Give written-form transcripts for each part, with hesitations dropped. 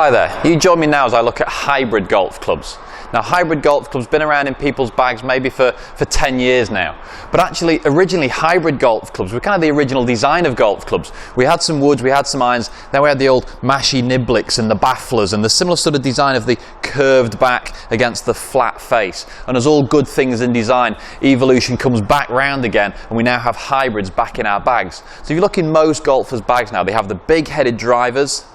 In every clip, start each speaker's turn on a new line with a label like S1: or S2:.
S1: Hi there, you join me now as I look at hybrid golf clubs. Now, hybrid golf clubs have been around in people's bags maybe for 10 years now. But actually, originally, hybrid golf clubs were kind of the original design of golf clubs. We had some woods, we had some irons, then we had the old Mashie Niblicks and the bafflers and the similar sort of design of the curved back against the flat face. And as all good things in design, evolution comes back round again and we now have hybrids back in our bags. So if you look in most golfers' bags now, they have the big-headed drivers,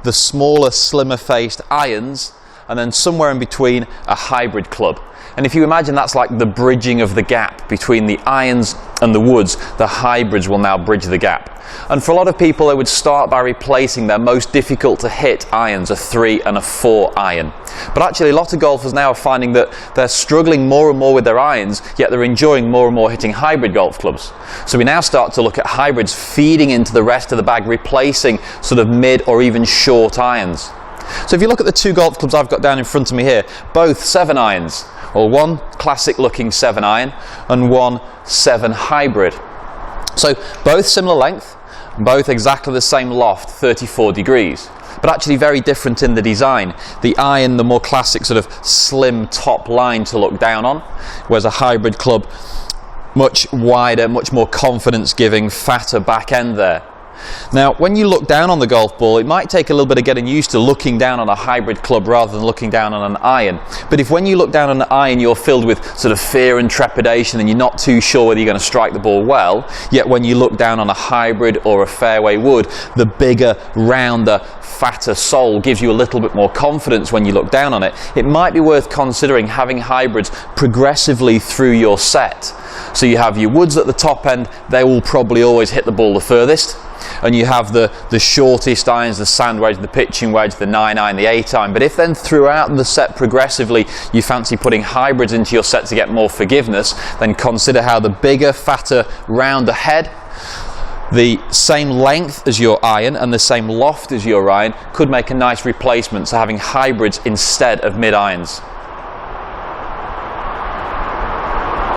S1: the smaller, slimmer-faced irons, and then somewhere in between a hybrid club. And if you imagine that's like the bridging of the gap between the irons and the woods, the hybrids will now bridge the gap. And for a lot of people, they would start by replacing their most difficult to hit irons, a 3 and a 4 iron. But actually, a lot of golfers now are finding that they're struggling more and more with their irons, yet they're enjoying more and more hitting hybrid golf clubs. So we now start to look at hybrids feeding into the rest of the bag, replacing sort of mid or even short irons. So if you look at the two golf clubs I've got down in front of me here, both 7 irons, or one classic looking 7 iron and one 7 hybrid. So both similar length, both exactly the same loft, 34 degrees, but actually very different in the design. The iron, the more classic sort of slim top line to look down on, whereas a hybrid club, much wider, much more confidence giving, fatter back end there. Now, when you look down on the golf ball, it might take a little bit of getting used to looking down on a hybrid club rather than looking down on an iron. But if when you look down on an iron you're filled with sort of fear and trepidation and you're not too sure whether you're going to strike the ball well, yet when you look down on a hybrid or a fairway wood, the bigger, rounder, fatter sole gives you a little bit more confidence when you look down on it. It might be worth considering having hybrids progressively through your set. So you have your woods at the top end, they will probably always hit the ball the furthest. And you have the shortest irons, the sand wedge, the pitching wedge, the 9 iron, the 8 iron. But if then throughout the set progressively you fancy putting hybrids into your set to get more forgiveness, then consider how the bigger, fatter, rounder head, the same length as your iron and the same loft as your iron could make a nice replacement to having hybrids instead of mid irons.